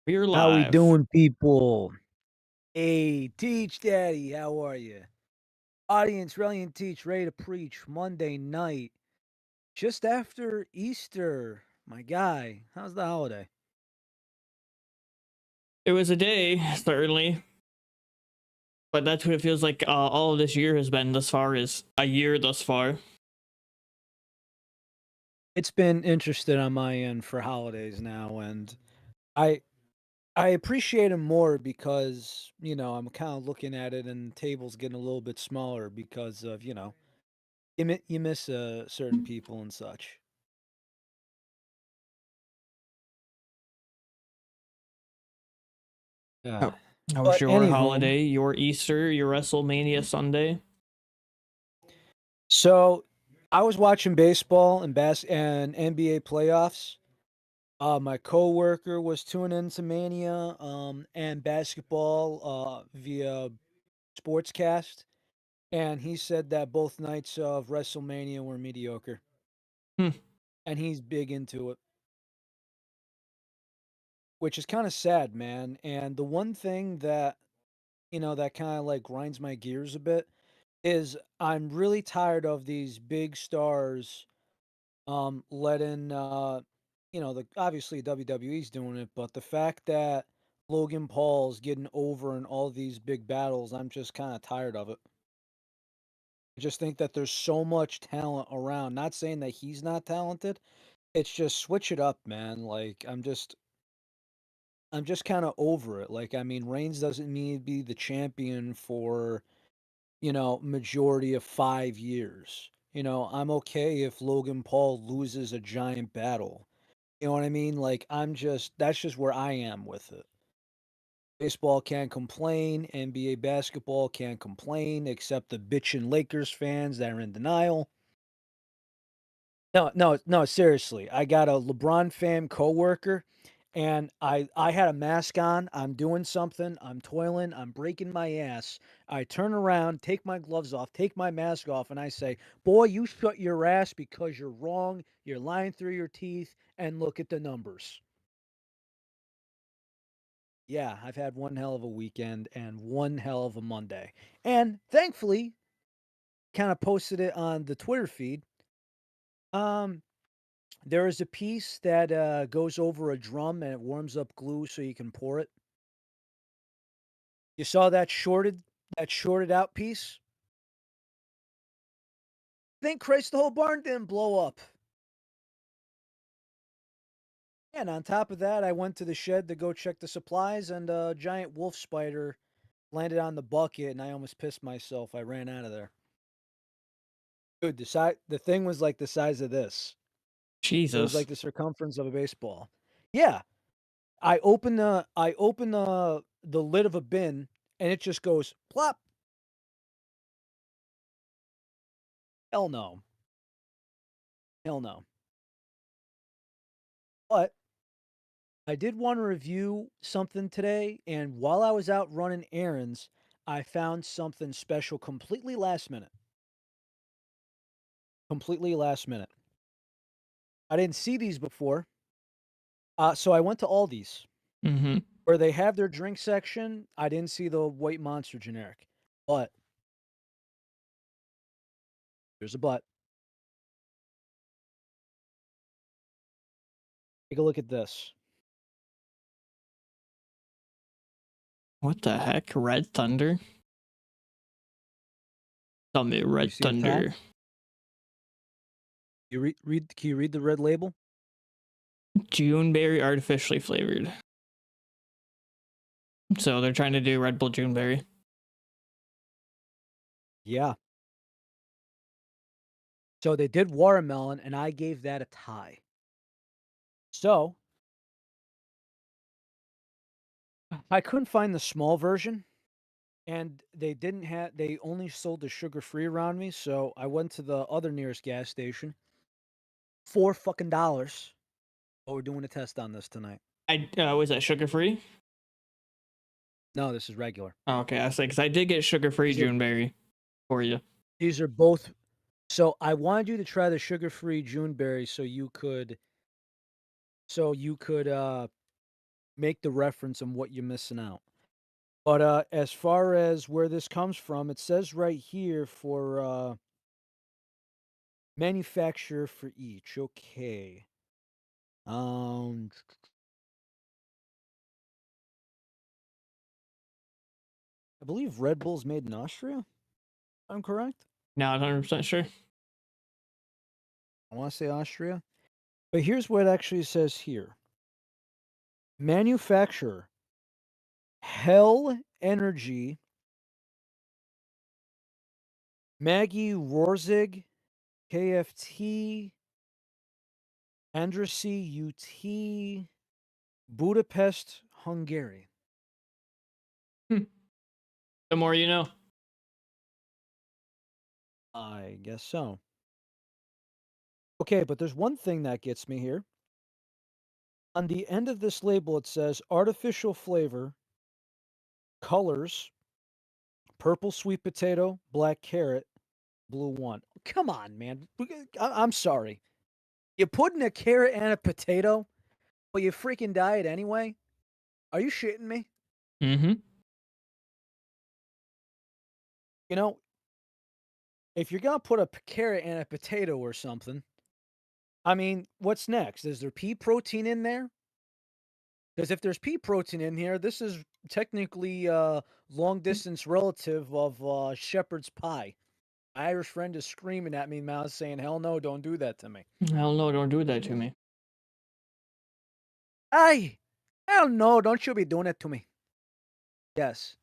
We're How we live. doing, people? Hey, Teach Daddy, how are you? Audience, ready and teach, ready to preach. Monday night, just after Easter. My guy, how's the holiday? It was a day, certainly, but that's what it feels like all of this year has been thus far, is a year thus far. It's been interesting on my end for holidays now, and I I appreciate them more because I'm kind of looking at it, and the table's getting a little bit smaller because of you miss certain people and such. Yeah, How, how was but your anywho. holiday, your Easter, your WrestleMania Sunday? So, I was watching baseball and NBA playoffs. My coworker was tuning into Mania, and basketball, via Sportscast, and he said that both nights of WrestleMania were mediocre, Hmm. and he's big into it, which is kinda sad, man, and the one thing that, that kinda, like, grinds my gears a bit is I'm really tired of these big stars letting the obviously WWE's doing it, but the fact that Logan Paul's getting over in all these big battles, I'm just kind of tired of it. I just think that there's so much talent around. Not saying that he's not talented. It's just switch it up, man. Like I'm just kind of over it. Like I mean, Reigns doesn't need to be the champion for, majority of 5 years. I'm okay if Logan Paul loses a giant battle. You know what I mean? Like, that's just where I am with it. Baseball can't complain, NBA basketball can't complain, except the bitchin' Lakers fans that are in denial. No, no, no, seriously. I got a LeBron fan coworker, and I had a mask on. I'm doing something. I'm toiling. I'm breaking my ass. I turn around, take my gloves off, take my mask off, and I say, "Boy, you shut your ass because you're wrong. You're lying through your teeth, and look at the numbers." Yeah, I've had one hell of a weekend and one hell of a Monday. And thankfully, kind of posted it on the Twitter feed. Um, there is a piece that goes over a drum and it warms up glue so you can pour it. You saw that shorted out piece? Thank Christ the whole barn didn't blow up. And on top of that, I went to the shed to go check the supplies, and a giant wolf spider landed on the bucket, and I almost pissed myself. I ran out of there. Dude, the thing was like the size of this. It was Jesus. like the circumference of a baseball. Yeah, I open the lid of a bin, and it just goes plop. Hell no. Hell no. But I did want to review something today, and while I was out running errands, I found something special completely last minute. Completely last minute. I didn't see these before. So I went to Aldi's Mm-hmm. where they have their drink section. I didn't see the white monster generic. But there's a but. Take a look at this. What the heck? Red Thunder? Tell me You Red see the top? Thunder. Can you read the red label? Juneberry artificially flavored. So they're trying to do Red Bull Juneberry. Yeah. So they did watermelon, and I gave that a tie. So I couldn't find the small version, and they only sold the sugar-free around me, so I went to the other nearest gas station. $4 fucking dollars. Oh, we're doing a test on this tonight. I was that sugar free? No, this is regular. Oh, okay, I say because I did get sugar free These are Juneberry for you. these are both. So I wanted you to try the sugar-free Juneberry so you could make the reference on what you're missing out. But, as far as where this comes from, it says right here for, manufacturer for each. Okay. Um, I believe Red Bull's made in Austria, if I'm correct? Not 100% sure. I wanna say Austria. But here's what it actually says here. Manufacturer, Hell Energy, Maggie Rorzig, KFT, Andrassy UT, Budapest, Hungary. Hmm. The more you know. I guess so. Okay, but there's one thing that gets me here. On the end of this label, it says artificial flavor, colors, purple sweet potato, black carrot, blue one. Come on, man. I'm sorry. You're putting a carrot and a potato, but you freaking diet anyway? Are you shitting me? Mm-hmm. You know, if you're gonna put a carrot and a potato or something, I mean, what's next? Is there pea protein in there? Because if there's pea protein in here, this is technically long distance relative of shepherd's pie. My Irish friend is screaming at me now, saying, "Hell no, don't do that to me." Hell no, don't do that to me. Aye, hell no, don't you be doing it to me. Yes,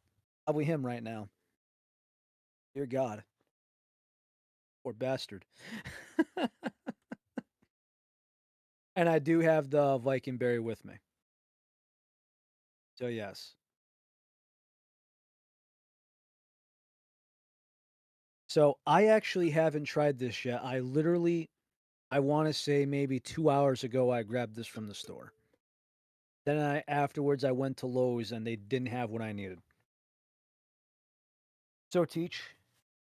I'll be him right now. Dear God, poor bastard. And I do have the Viking berry with me. So yes. So I actually haven't tried this yet. I want to say maybe 2 hours ago, I grabbed this from the store. Then afterwards, I went to Lowe's and they didn't have what I needed. So Teach,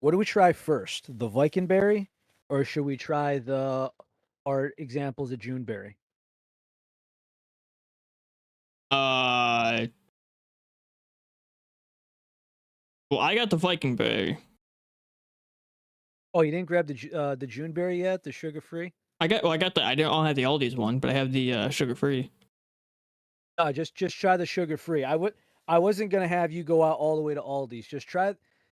what do we try first? The Viking berry, or should we try the our examples of Juneberry? Uh, well, I got the Viking berry. Oh, you didn't grab the Juneberry yet, the sugar free? I got the, I don't have the Aldi's one, but I have the sugar free. Just try the sugar free. I wasn't gonna have you go out all the way to Aldi's. Just try.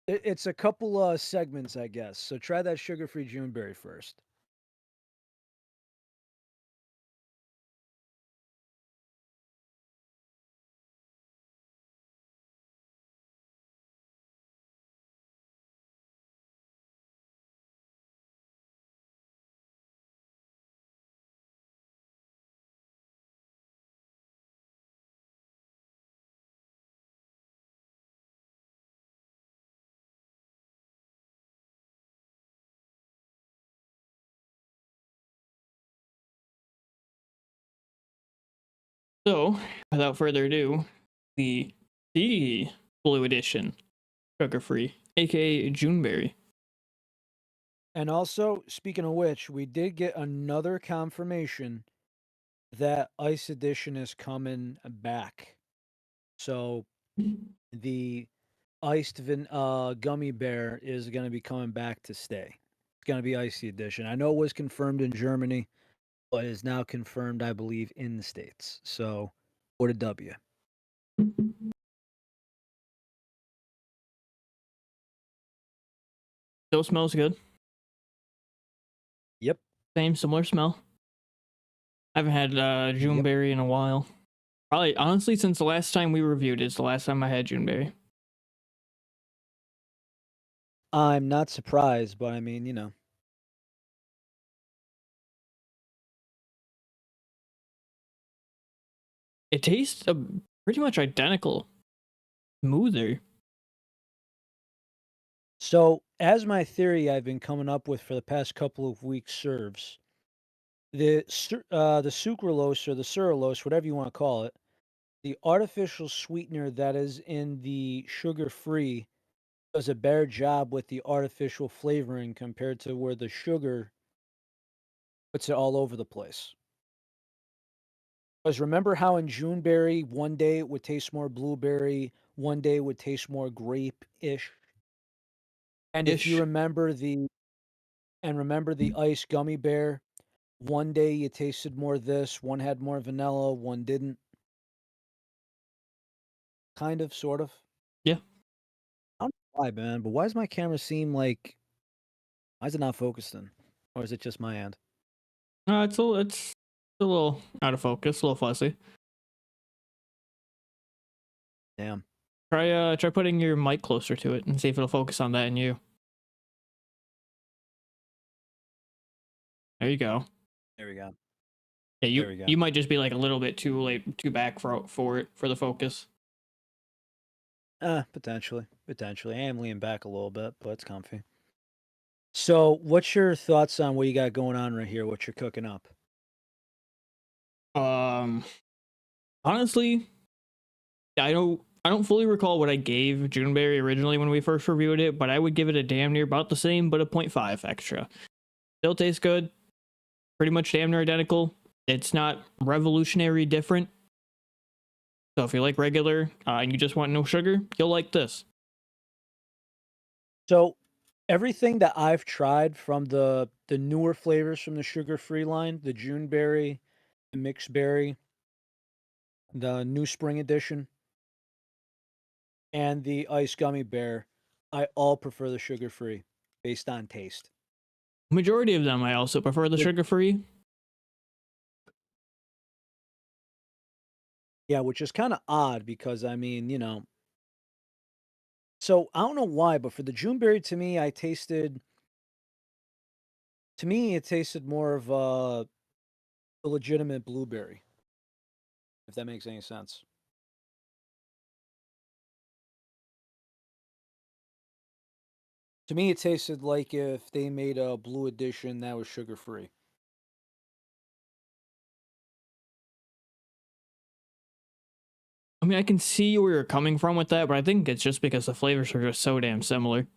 It's a couple segments, I guess. So try that sugar free Juneberry first. So, without further ado, the blue edition, sugar free, aka Juneberry. And also, speaking of which, we did get another confirmation that Ice Edition is coming back. So the gummy bear is going to be coming back to stay. It's going to be Icy Edition. I know it was confirmed in Germany, but is now confirmed, I believe, in the States. So, what a W. Still smells good. Yep. Same similar smell. I haven't had Yep. Juneberry in a while. Probably, honestly, since the last time we reviewed it, is the last time I had Juneberry. I'm not surprised, but I mean, It tastes pretty much identical, smoother. So, as my theory I've been coming up with for the past couple of weeks serves, the sucralose or the surulose, whatever you want to call it, the artificial sweetener that is in the sugar-free does a better job with the artificial flavoring compared to where the sugar puts it all over the place. Because remember how in Juneberry, one day it would taste more blueberry, one day it would taste more grape-ish? And if you Ish. remember the ice gummy bear, one day you tasted more this, one had more vanilla, one didn't. Kind of, sort of. Yeah. I don't know why, man, but why does my camera seem like why is it not focusing? Or is it just my end? It's a little out of focus, a little fuzzy. Damn. Try putting your mic closer to it and see if it'll focus on that and you. There you go. There we go. Yeah, There we go. you might just be like a little bit too late, too back for the focus. Potentially. Potentially. I am leaning back a little bit, but it's comfy. So, what's your thoughts on what you got going on right here? What you're cooking up? Um, honestly, I don't fully recall what I gave Juneberry originally when we first reviewed it, but I would give it a damn near about the same, but a point 0.5 extra. Still tastes good, pretty much damn near identical. It's not revolutionary different. So if you like regular and you just want no sugar, you'll like this. So, everything that I've tried from the newer flavors from the sugar-free line, the Juneberry, the mixed berry, the new spring edition, and the ice gummy bear, I all prefer the sugar-free based on taste. Majority of them I also prefer the Which sugar free. Yeah, which is kinda odd because, I mean, so I don't know why, but for the Juneberry, to me, it tasted more of a legitimate blueberry, if that makes any sense. To me, it tasted like if they made a blue edition that was sugar-free. I mean, I can see where you're coming from with that, but I think it's just because the flavors are just so damn similar.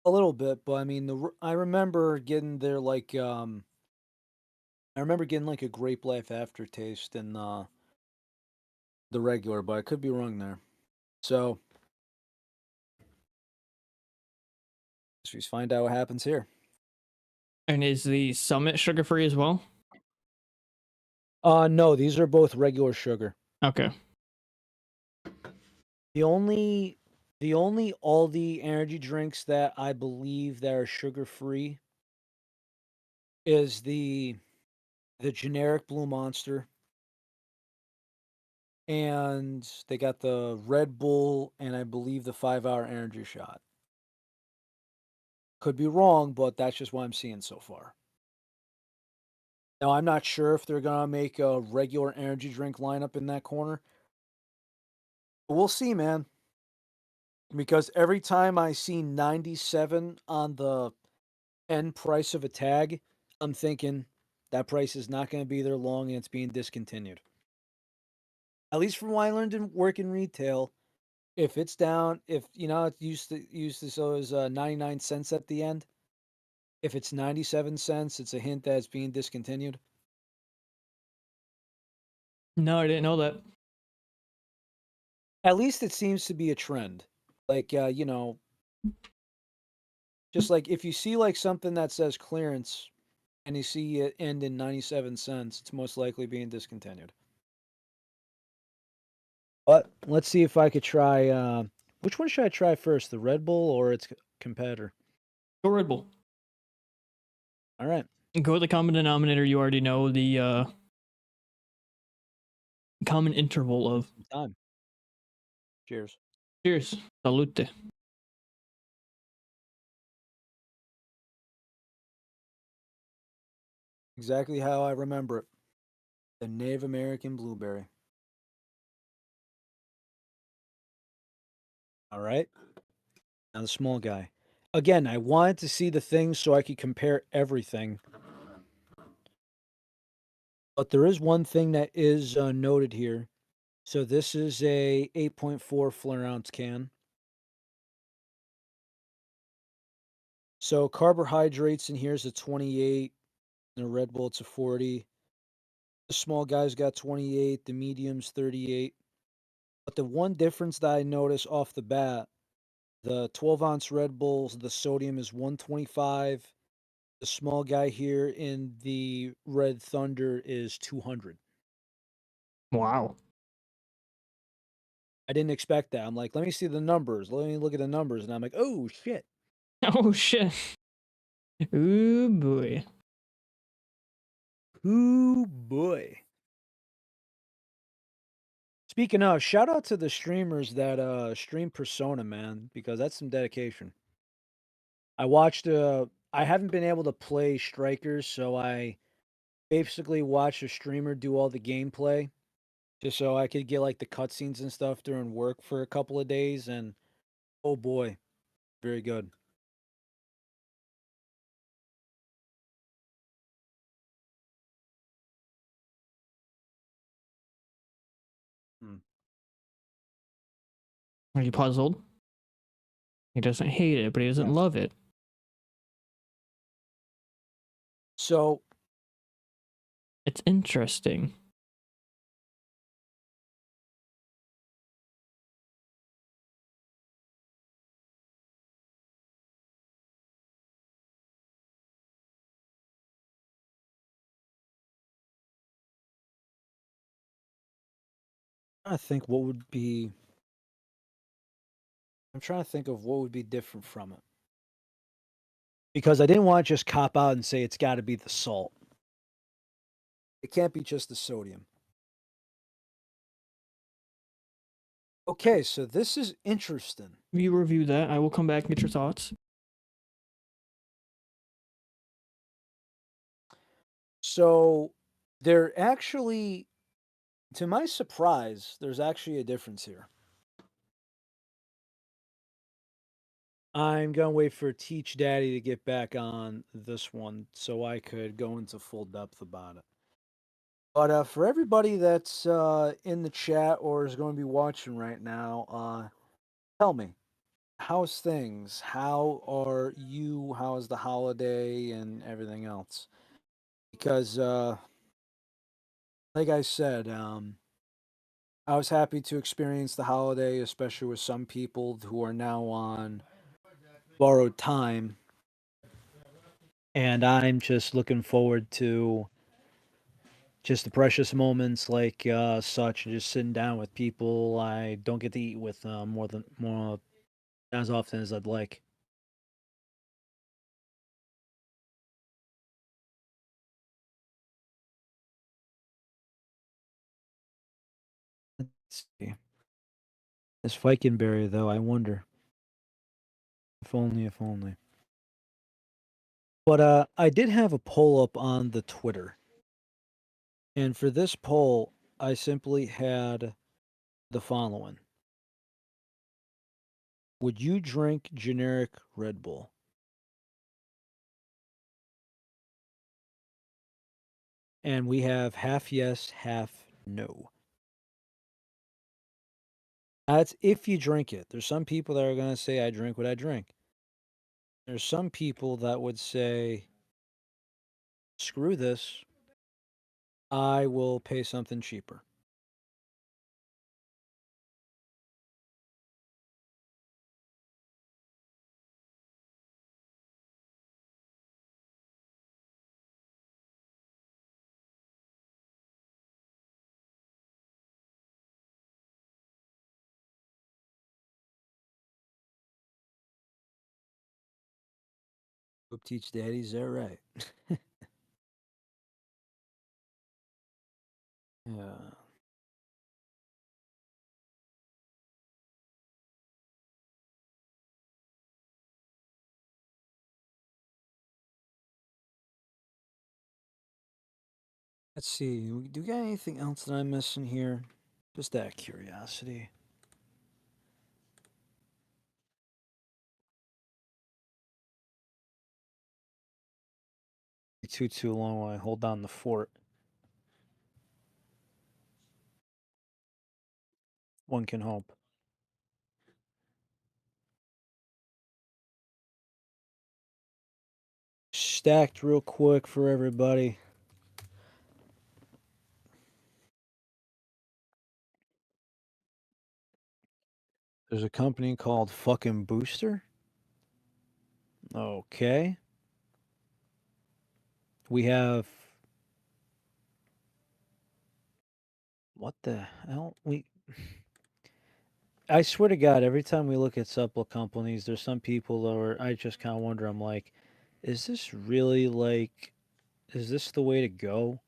A little bit, but I mean, I remember getting, like, a grape life aftertaste in, the regular, but I could be wrong there. So, let's just find out what happens here. And is the Summit sugar free as well? No, these are both regular sugar. Okay. The only all the energy drinks that I believe that are sugar-free is the generic Blue Monster, and they got the Red Bull, and I believe the 5-hour energy shot. Could be wrong, but that's just what I'm seeing so far. Now, I'm not sure if they're gonna make a regular energy drink lineup in that corner, but we'll see, man, because every time I see 97 on the end price of a tag, I'm thinking that price is not gonna be there long and it's being discontinued. At least from what I learned in work in retail, if it's down, if it used to so it was 99 cents at the end. If it's 97 cents, it's a hint that it's being discontinued. No, I didn't know that. At least it seems to be a trend. Like just like if you see like something that says clearance and you see it end in 97 cents, it's most likely being discontinued. But let's see if I could try which one should I try first, the Red Bull or its competitor? Go Red Bull. All right. Go with the common denominator you already know the common interval of. Time. Cheers. Cheers. Salute. Exactly how I remember it. The Native American blueberry. All right. Now the small guy. Again, I wanted to see the things so I could compare everything. But there is one thing that is noted here. So this is a 8.4 flare ounce can. So carbohydrates in here is a 28, and a Red Bull it's a 40. The small guys got 28, the mediums 38. But the one difference that I notice off the bat, the 12-ounce Red Bulls, the sodium is 125. The small guy here in the Red Thunder is 200. Wow. I didn't expect that. I'm like, let me see the numbers. Let me look at the numbers. And I'm like, oh, shit. Oh shit. Ooh boy. Ooh, boy. Speaking of, shout out to the streamers that stream Persona, man, because that's some dedication. I haven't been able to play Strikers, so I basically watched a streamer do all the gameplay just so I could get like the cutscenes and stuff during work for a couple of days, and oh boy, very good. Hmm. Are you puzzled? He doesn't hate it, but he doesn't Yes. love it. So It's interesting. I think what would be I'm trying to think of what would be different from it. Because I didn't want to just cop out and say it's got to be the salt. It can't be just the sodium. Okay, so this is interesting. You review that. I will come back and get your thoughts. So there actually, to my surprise, there's actually a difference here. I'm gonna wait for Teach Daddy to get back on this one so I could go into full depth about it. But for everybody that's in the chat or is going to be watching right now, tell me, how's things? How are you? How's the holiday and everything else? Because, like I said, I was happy to experience the holiday, especially with some people who are now on borrowed time. And I'm just looking forward to just the precious moments like such, and just sitting down with people I don't get to eat with more as often as I'd like. Let's see. This Viking berry, though, I wonder. If only, if only. But I did have a poll up on the Twitter, and for this poll, I simply had the following: would you drink generic Red Bull? And we have half yes, half no. That's if you drink it. There's some people that are going to say, I drink what I drink. There's some people that would say, screw this. I will pay something cheaper. Hope teach daddies, is that right? Yeah. Let's see. Do we got anything else that I'm missing here? Just out of curiosity. Too long while I hold down the fort. One can hope. Stacked real quick for everybody. There's a company called fucking Booster. Okay. We have what the hell? I swear to God, every time we look at supplement companies, there's some people that are, I just kind of wonder, I'm like, is this really like, is this the way to go?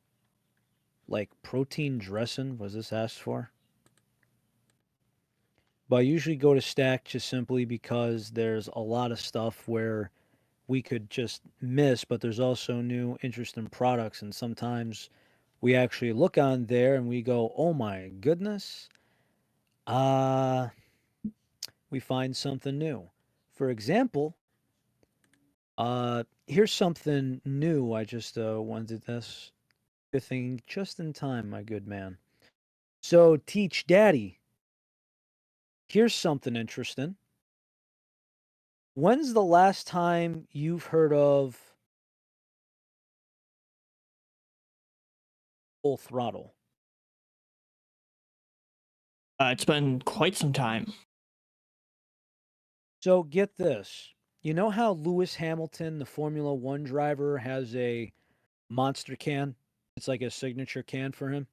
Like protein dressing, was this asked for? But I usually go to Stack just simply because there's a lot of stuff where we could just miss, but there's also new interesting products. And sometimes we actually look on there and we go, oh my goodness, uh, we find something new. For example, here's something new. I just wanted this good thing just in time, my good man. So, Teach Daddy, here's something interesting. When's the last time you've heard of Full Throttle? It's been quite some time. So, get this. You know how Lewis Hamilton, the Formula One driver, has a monster can? It's like a signature can for him.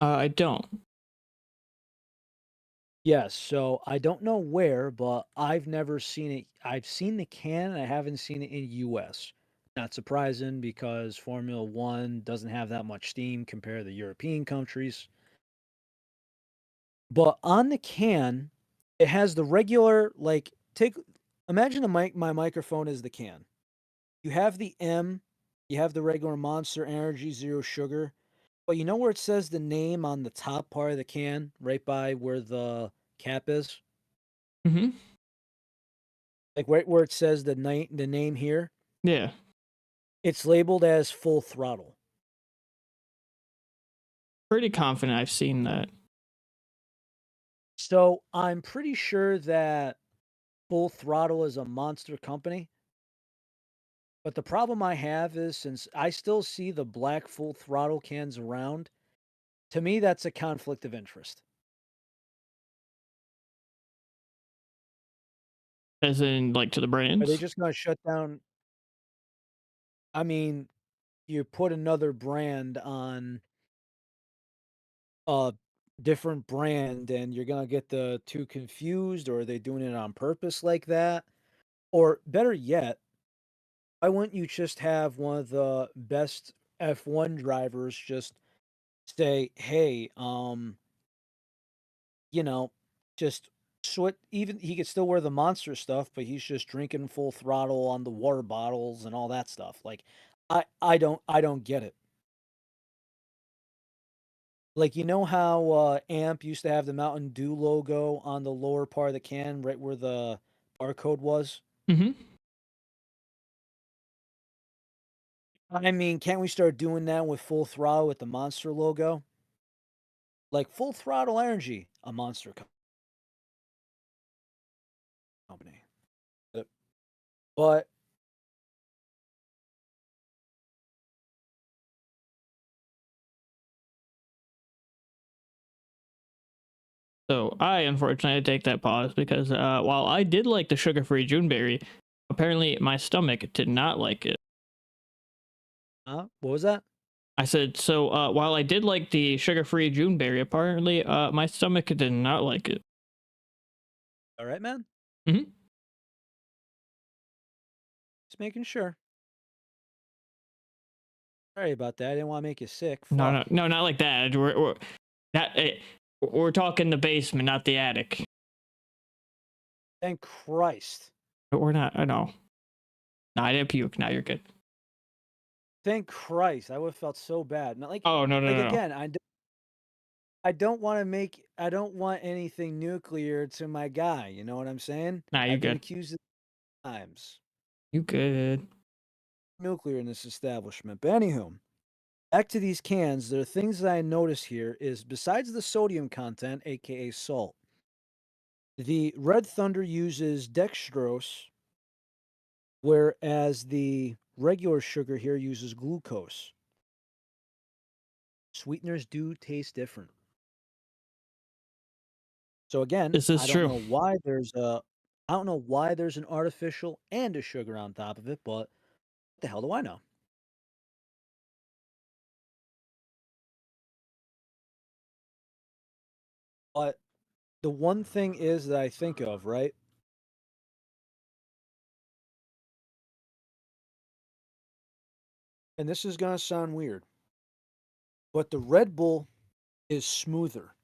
I don't. Yes, so I don't know where, but I've never seen it. I've seen the can, I haven't seen it in US. Not surprising because Formula One doesn't have that much steam compared to the European countries. But on the can, it has the regular, like, take, imagine my microphone is the can. You have the M, you have the regular Monster Energy Zero Sugar, but you know where it says the name on the top part of the can, right by where the cap is? Hmm. Like right where it says the name here, Yeah. it's labeled as Full Throttle. Pretty confident I've seen that. So I'm pretty sure that Full Throttle is a monster company. But the problem I have is since I still see the black Full Throttle cans around, to me that's a conflict of interest. As in, like, to the Are they brands? just going to shut down? I mean, you put another brand on a different brand and you're going to get the two confused, or are they doing it on purpose like that? Or better yet, why wouldn't you just have one of the best F1 drivers just say, "Hey, you know, just switch." Even he could still wear the monster stuff, but he's just drinking full throttle on the water bottles and all that stuff. Like, I don't get it. Like, you know how Amp used to have the Mountain Dew logo on the lower part of the can, right where the barcode was? Hmm. I mean, can't we start doing that with full throttle with the monster logo? Like full throttle energy, a monster company. But So I unfortunately take that pause because while I did like the sugar-free Juneberry, apparently my stomach did not like it. what was that? I said, so while I did like the sugar-free Juneberry, apparently my stomach did not like it. All right, man. Hmm. Just making sure. Sorry about that. I didn't want to make you sick. No, no, Fuck. no, not like that. That we're talking the basement, not the attic. Thank Christ. But we're not. I know. No, I didn't puke. Now you're good. Thank Christ. I would have felt so bad. Not Oh no, no, like no, no. again, I don't want to make I don't want anything nuclear to my guy. You know what I'm saying? Nah, you I've been good. accused of times You good. nuclear in this establishment. But anywho, back to these cans. There are things that I notice here is besides the sodium content, aka salt, the Red Thunder uses dextrose, whereas the regular sugar here uses glucose. Sweeteners do taste different. So again, This is true. I don't know why there's an artificial and a sugar on top of it, but what the hell do I know? But the one thing is that I think of, right? And this is gonna sound weird, but the Red Bull is smoother.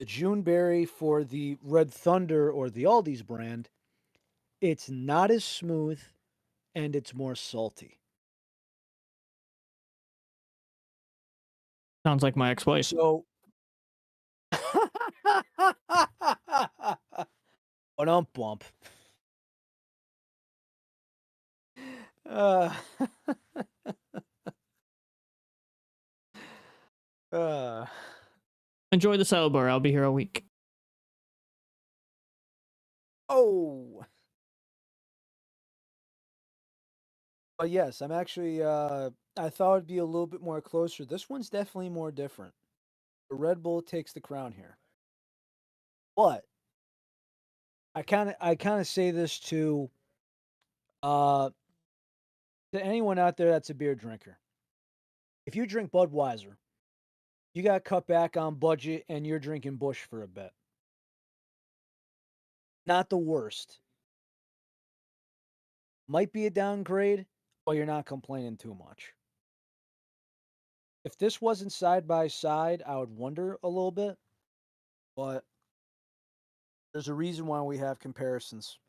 The Juneberry for the Red Thunder or the Aldi's brand, it's not as smooth and it's more salty. Sounds like my ex-wife. So bump. Uh, uh, Enjoy the salad bar. I'll be here all week. oh, but yes, I'm actually. I thought it'd be a little bit more closer. This one's definitely more different. The Red Bull takes the crown here, but I kind of say this uh to anyone out there that's a beer drinker. If you drink Budweiser, you got cut back on budget and you're drinking Bush for a bit. Not the worst. Might be a downgrade, but you're not complaining too much. If this wasn't side by side, I would wonder a little bit, but there's a reason why we have comparisons.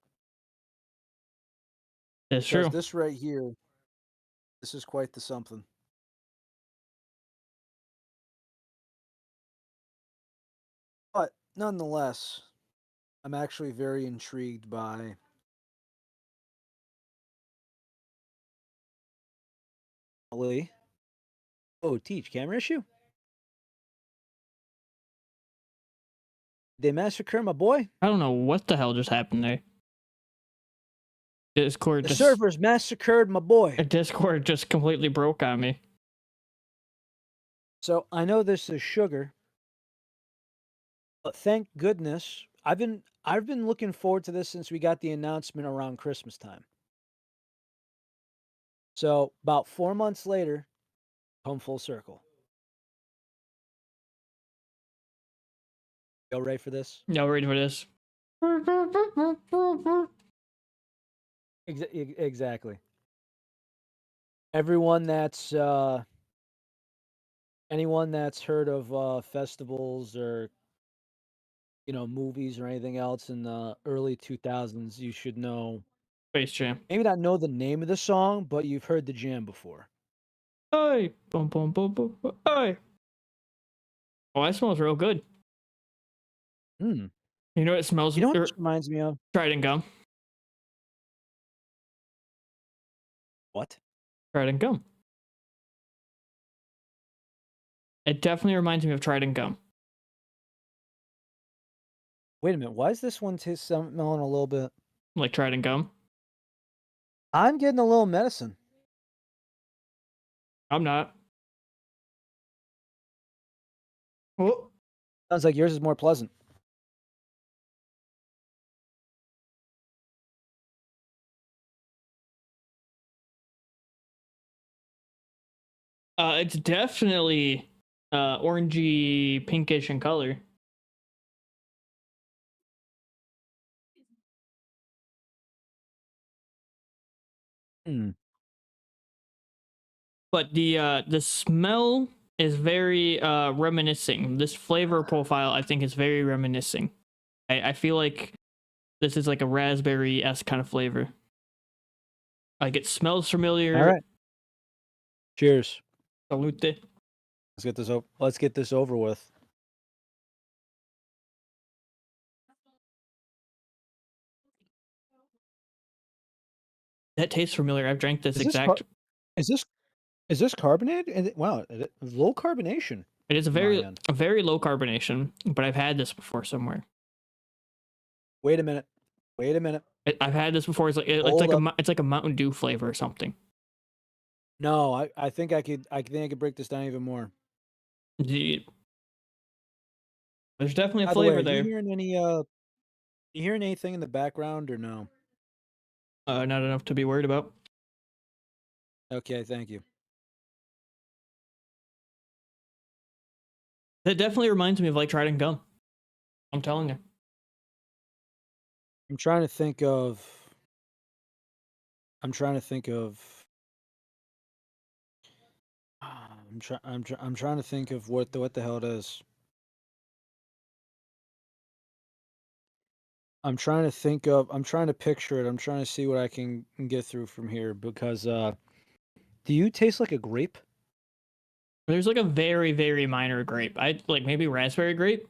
It's Because true. this right here, this is quite the something. But nonetheless, I'm actually very intrigued by Lee. Oh, teach camera issue? They massacre my boy? I don't know what the hell just happened there. Discord The just servers massacred my boy. Discord just completely broke on me. So I know this is sugar, but thank goodness I've been looking forward to this since we got the announcement around Christmas time. So about 4 months later, come full circle. Y'all ready for this? Y'all ready for this? Exactly. Everyone that's anyone that's heard of festivals or movies or anything else in the early 2000s, you should know. Space Jam. Maybe not know the name of the song, but you've heard the jam before. Hey, boom, boom, boom, boom, boom. Hey. Oh, that smells real good. Hmm. You know what it smells? You know what this reminds me of? Trident gum. What? Trident gum. It definitely reminds me of Trident gum. Wait a minute. Why is this one smelling a little bit? Like Trident gum. I'm getting a little medicine. I'm not. Oh. Sounds like yours is more pleasant. It's definitely orangey pinkish in color. Hmm. But the smell is very reminiscing. This flavor profile I think is very reminiscing. I feel like this is like a raspberry-esque kind of flavor. Like it smells familiar. All right. Cheers. Salute. Let's get this over with. That tastes familiar. I've drank this Is this exact. is this is this carbonated? Wow, low carbonation. It is a on my end. very low carbonation, but I've had this before somewhere. Wait a minute. Wait a minute. I've had this before. It's like a Mountain Dew flavor or something. No, I think I could break this down even more. There's definitely a By the way, flavor are you there. hearing any you hearing anything in the background or no? Not enough to be worried about. Okay, thank you. That definitely reminds me of like Trident gum. I'm telling you. I'm trying to think of I'm trying to think of I'm trying to think of what the hell it is. I'm trying to picture it. I'm trying to see what I can get through from here because do you taste like a grape? There's like a very, very minor grape. I like maybe raspberry grape.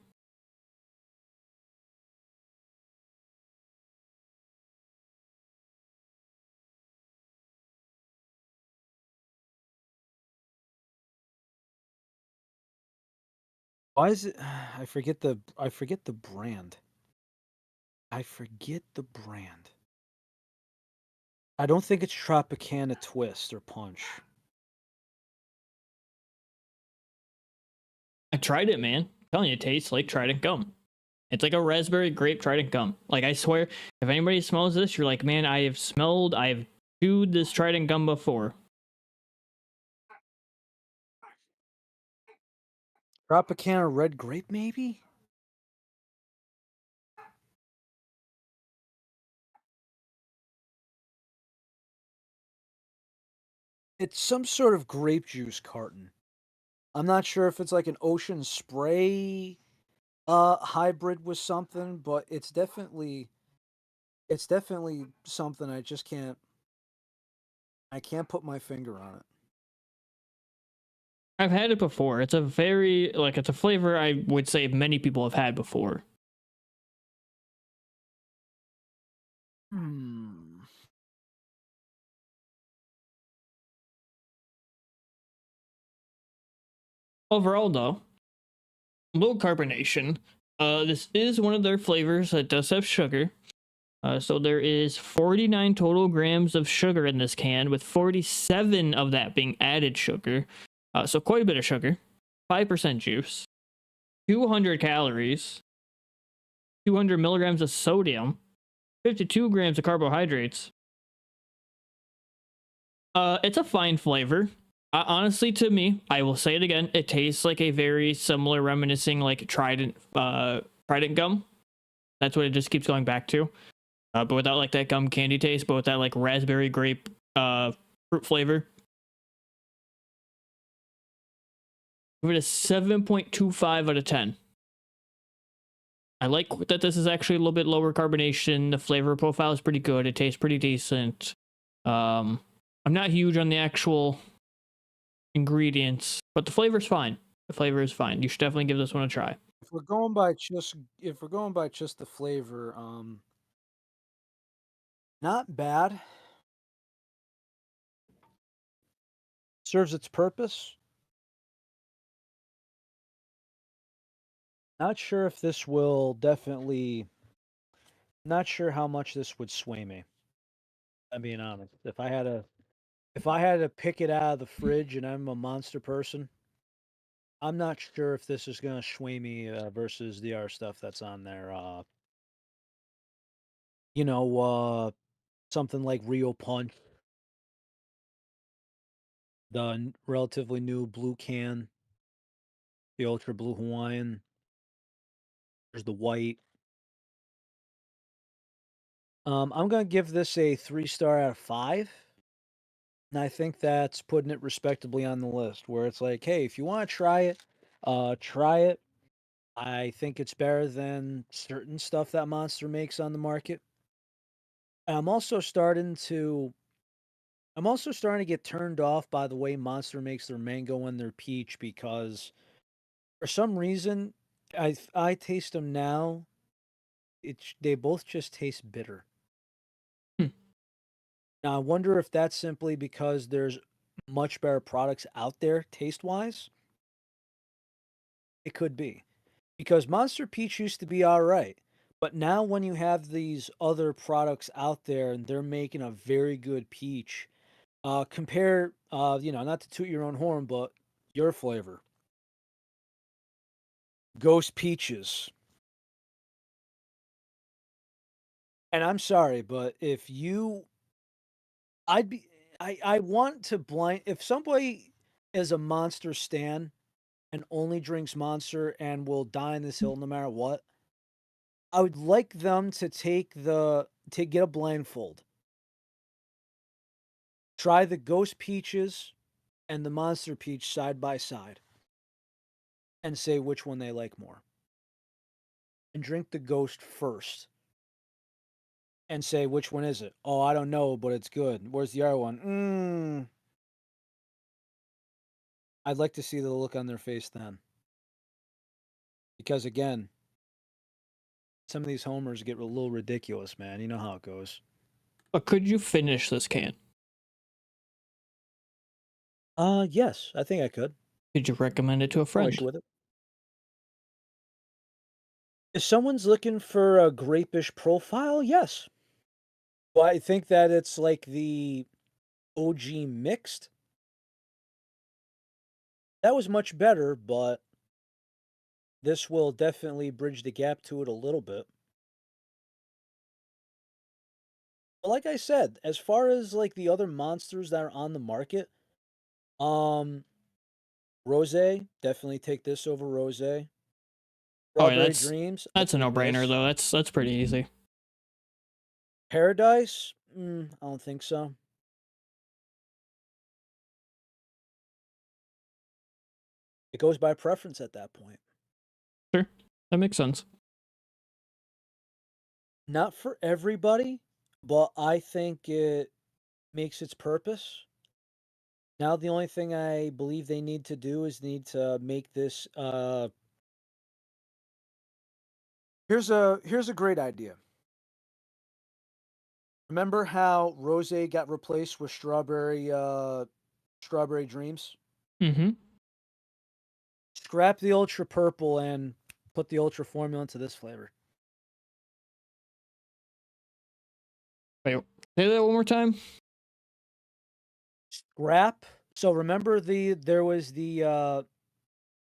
Why is it I forget the brand. I forget the brand. I don't think it's Tropicana Twist or Punch. I tried it, man. I'm telling you, it tastes like Trident gum. It's like a raspberry grape Trident gum. Like I swear, if anybody smells this, you're like, man, I have chewed this Trident gum before. Tropicana Red Grape, maybe? It's some sort of grape juice carton. I'm not sure if it's like an Ocean Spray hybrid with something, but it's definitely something I can't put my finger on it. I've had it before. It's a very like it's a flavor I would say many people have had before. Hmm. Overall, though, low carbonation. This is one of their flavors that does have sugar. So there is 49 total grams of sugar in this can, with 47 of that being added sugar. So quite a bit of sugar. 5% juice. 200 calories. 200 milligrams of sodium. 52 grams of carbohydrates. It's a fine flavor. Honestly, to me, I will say it again. It tastes like a very similar, reminiscing like Trident gum. That's what it just keeps going back to. But without like that gum candy taste, but with that like raspberry grape fruit flavor. Give it a 7.25 out of 10. I like that this is actually a little bit lower carbonation. The flavor profile is pretty good. It tastes pretty decent. I'm not huge on the actual ingredients, but the flavor's fine. The flavor is fine. You should definitely give this one a try. If we're going by just the flavor, not bad. Serves its purpose. Not sure if this will definitely not sure how much this would sway me. I'm being honest. If I had to pick it out of the fridge and I'm a monster person, I'm not sure if this is gonna sway me versus the other stuff that's on there. You know, something like Rio Punch, the relatively new blue can, the Ultra Blue Hawaiian. There's the white. I'm gonna give this a 3 star out of 5. And I think that's putting it respectably on the list where it's like, hey, if you want to try it, try it. I think it's better than certain stuff that Monster makes on the market. And I'm also starting to get turned off by the way Monster makes their mango and their peach because for some reason I taste them now. They both just taste bitter. Hmm. Now I wonder if that's simply because there's much better products out there taste wise. It could be. Because Monster Peach used to be alright, but now when you have these other products out there and they're making a very good peach, compare, not to toot your own horn, but your flavor. Ghost Peaches. And I'm sorry, but if you I'd be I want to blind if somebody is a Monster stan and only drinks Monster and will die on this hill no matter what, I would like them to to get a blindfold. Try the Ghost Peaches and the Monster Peach side by side and say which one they like more. And drink the Ghost first and say which one is it? Oh, I don't know, but it's good. Where's the other one? I'd like to see the look on their face then. Because again, some of these homers get a little ridiculous, man. You know how it goes. But could you finish this can? Yes, I think I could. Could you recommend it to a No friend? issue with it. If someone's looking for a grapish profile, yes. Well, I think that it's like the OG mixed. That was much better, but this will definitely bridge the gap to it a little bit. But like I said, as far as like the other monsters that are on the market, um, Rose, definitely take this over Rose. Oh yeah, Strawberry Dreams, I that's a take no-brainer this. though. That's pretty easy. Paradise, I don't think so. It goes by preference at that point. Sure, that makes sense. Not for everybody, but I think it makes its purpose. Now the only thing I believe they need to do is need to make this here's a great idea. Remember how Rose got replaced with Strawberry Dreams? Mm-hmm. Scrap the ultra purple and put the ultra formula into this flavor. Wait, say that one more time. Scrap. So remember there was the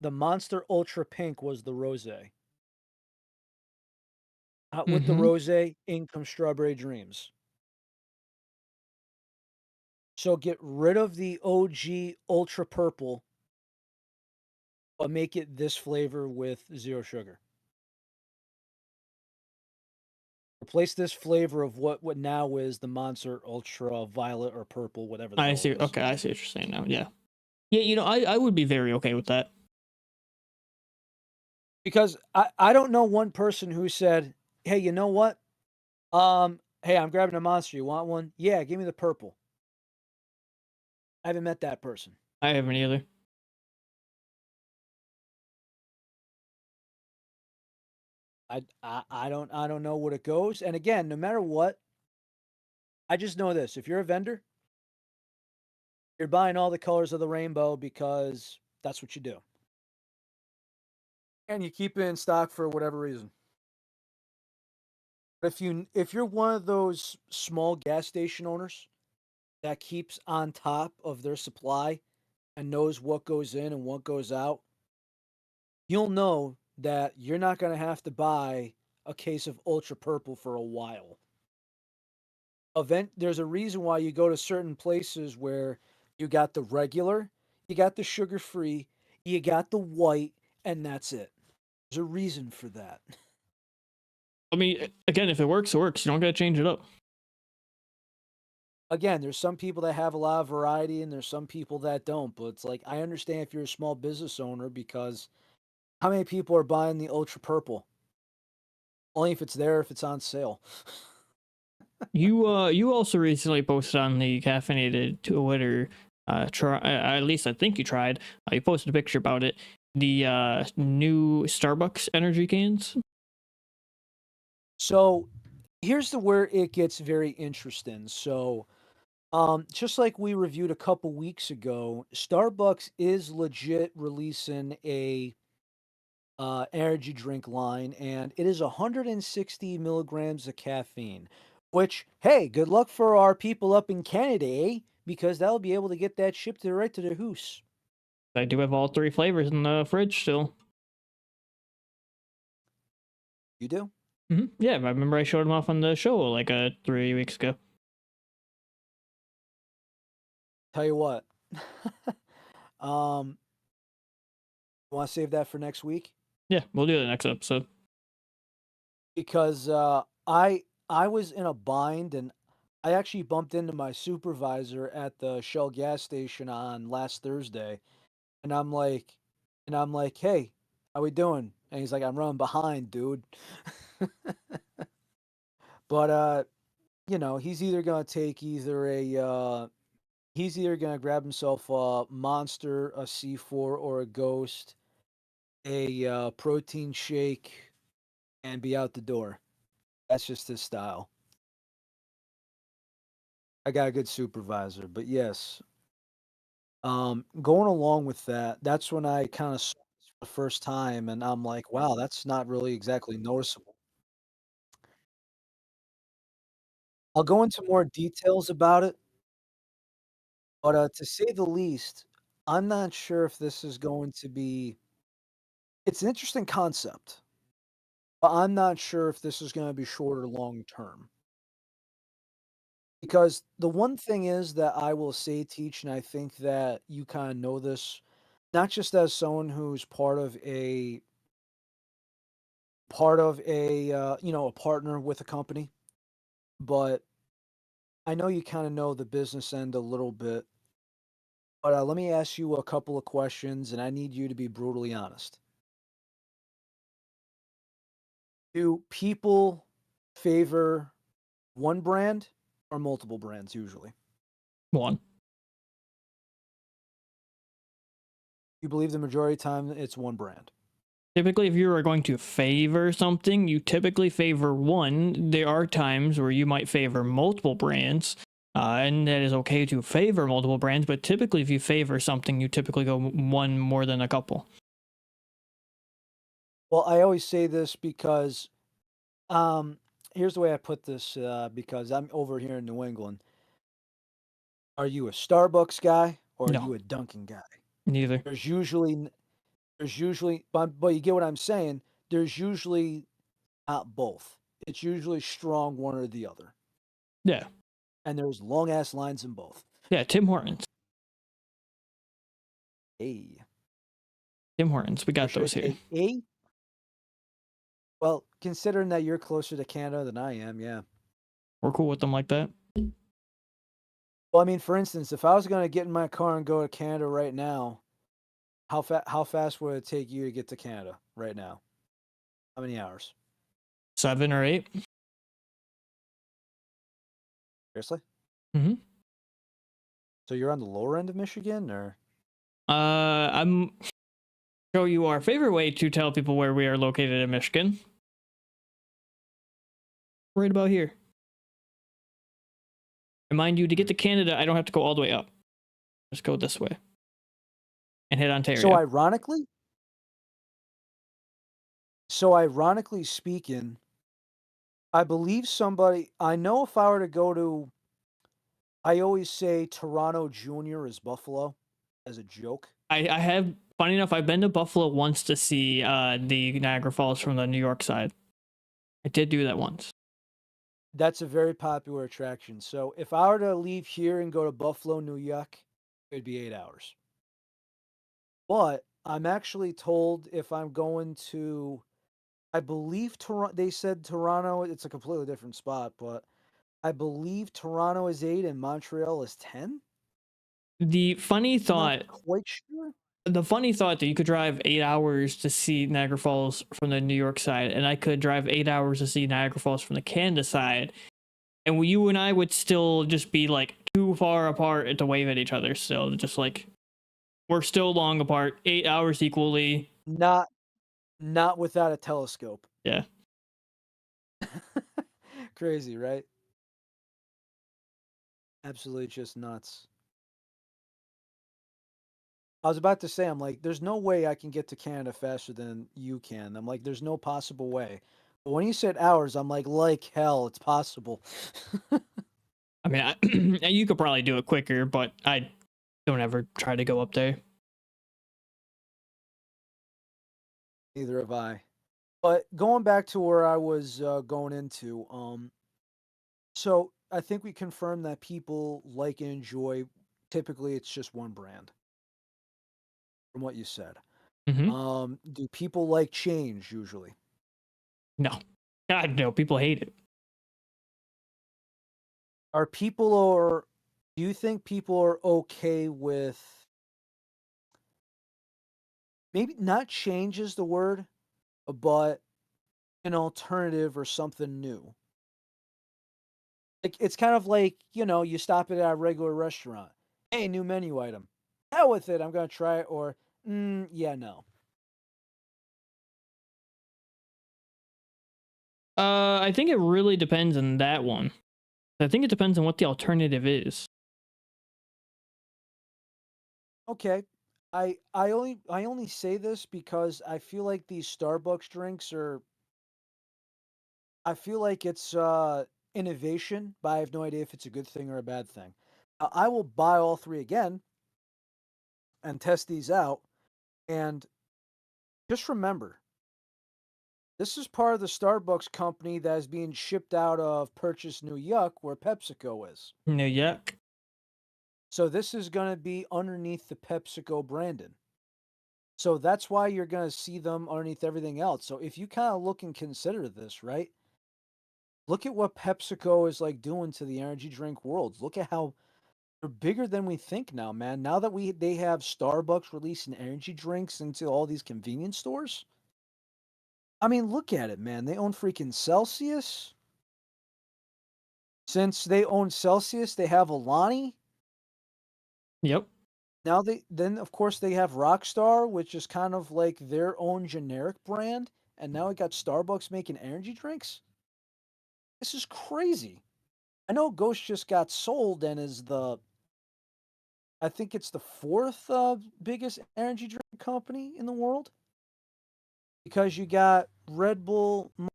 Monster Ultra Pink was the Rose. With the Mm-hmm. Rose, in comes Strawberry Dreams. So get rid of the OG Ultra Purple, but make it this flavor with zero sugar. Replace this flavor of what now is the Monster Ultra Violet or Purple, whatever the I hell see. it is. Okay, I see what you're saying now. Yeah, yeah. I would be very okay with that. Because I don't know one person who said, "Hey, you know what? Hey, I'm grabbing a Monster. You want one? Yeah, give me the purple." I haven't met that person. I haven't either. I don't know what it goes. And again, no matter what, I just know this: if you're a vendor, you're buying all the colors of the rainbow because that's what you do, and you keep it in stock for whatever reason. But if you're one of those small gas station owners that keeps on top of their supply and knows what goes in and what goes out, you'll know that you're not going to have to buy a case of Ultra Purple for a while. There's a reason why you go to certain places where you got the regular, you got the sugar free, you got the white, and that's it. There's a reason for that. I mean, again, if it works, it works. You don't gotta change it up. Again, there's some people that have a lot of variety and there's some people that don't, but it's like I understand if you're a small business owner because how many people are buying the ultra purple? Only if it's there, if it's on sale. You also recently posted on the caffeinated Twitter. Try at least I think you tried. You posted a picture about it. The new Starbucks energy cans. So here's the where it gets very interesting. So just like we reviewed a couple weeks ago, Starbucks is legit releasing a energy drink line, and it is 160 milligrams of caffeine. Which, hey, good luck for our people up in Canada, eh? Because they'll be able to get that shipped right to their house. I do have all three flavors in the fridge still. You do? Yeah, I remember I showed him off on the show like 3 weeks ago. Tell you what. um, Want to save that for next week? Yeah, we'll do the next episode. Because I was in a bind and I actually bumped into my supervisor at the Shell gas station on last Thursday, and I'm like, "Hey, how we doing?" And he's like, "I'm running behind, dude." But he's either gonna take either he's either gonna grab himself a Monster, a C4, or a Ghost, a protein shake, and be out the door. That's just his style. I got a good supervisor, but yes, going along with that, that's when I kind of saw this for the first time, and I'm like, wow, that's not really exactly noticeable. I'll go into more details about it, but to say the least, I'm not sure if this is going to be. It's an interesting concept, but I'm not sure if this is going to be short or long term. Because the one thing is that I will say, Teach, and I think that you kind of know this, not just as someone who's part of a partner with a company, but I know you kind of know the business end a little bit. But let me ask you a couple of questions, and I need you to be brutally honest. Do people favor one brand or multiple brands usually? One. You believe the majority of the time it's one brand. Typically, if you are going to favor something, you typically favor one. There are times where you might favor multiple brands, and that is okay to favor multiple brands, but typically, if you favor something, you typically go one more than a couple. Well, I always say this because um, here's the way I put this because I'm over here in New England. Are you a Starbucks guy or are No, you a Dunkin' guy? neither. There's usually but you get what I'm saying, there's usually not both. It's usually strong one or the other, Yeah, and there's long ass lines in both. yeah. Tim Hortons. Hey, Tim Hortons. We or got should I those here. say A? Well, considering that you're closer to Canada than I am, yeah. We're cool with them like that. Well, I mean, for instance, if I was gonna get in my car and go to Canada right now, how fast would it take you to get to Canada right now? How many hours? 7 or 8. Seriously? Mm-hmm. So you're on the lower end of Michigan, or I'm show you our favorite way to tell people where we are located in Michigan. Right about here. Remind you, to get to Canada, I don't have to go all the way up. Just go this way and hit so Ontario. ironically speaking, I believe somebody I know if I were to go to I always say Toronto Junior is Buffalo as a joke. I have, funny enough, I've been to Buffalo once to see the Niagara Falls from the New York side. I did do that once. That's a very popular attraction. So if I were to leave here and go to Buffalo, New York, it'd be 8 hours. But I'm actually told if I'm going to, I believe Toronto, they said Toronto, it's a completely different spot, but I believe Toronto is 8 and Montreal is 10. The funny I'm not thought, quite sure. the funny thought that you could drive 8 hours to see Niagara Falls from the New York side, and I could drive 8 hours to see Niagara Falls from the Canada side, and you and I would still just be like too far apart to wave at each other. Still, just like we're still long apart, 8 hours equally. Not not without a telescope. Yeah. Crazy, right? Absolutely just nuts. I was about to say, I'm like, there's no way I can get to Canada faster than you can. I'm like, there's no possible way. But when you said hours, I'm like hell, it's possible. I mean, you could probably do it quicker, but I don't ever try to go up there. Neither have I. But going back to where I was going into, so I think we confirmed that people like and enjoy. Typically, it's just one brand, from what you said. Hmm. Do people like change usually? No, God no, people hate it. Are people or do you think people are okay with maybe not change is the word, but an alternative or something new? Like it's kind of like, you stop at a regular restaurant. Hey, new menu item. Hell with it, I'm gonna try it, or yeah, no. I think it really depends on that one. I think it depends on what the alternative is. Okay. I only say this because I feel like these Starbucks drinks are I feel like it's innovation, but I have no idea if it's a good thing or a bad thing. I will buy all three again and test these out. And just remember, this is part of the Starbucks company that is being shipped out of Purchase, New York, where PepsiCo is. No, yuck. So this is going to be underneath the PepsiCo branding. So that's why you're going to see them underneath everything else. So if you kind of look and consider this, right? Look at what PepsiCo is like doing to the energy drink world. Look at how they're bigger than we think now, man. Now that they have Starbucks releasing energy drinks into all these convenience stores. I mean, look at it, man. They own freaking Celsius. Since they own Celsius, they have Alani. Yep. Now then of course they have Rockstar, which is kind of like their own generic brand, and now we got Starbucks making energy drinks. This is crazy. I know Ghost just got sold and is I think it's the fourth biggest energy drink company in the world because you got Red Bull. Hmm.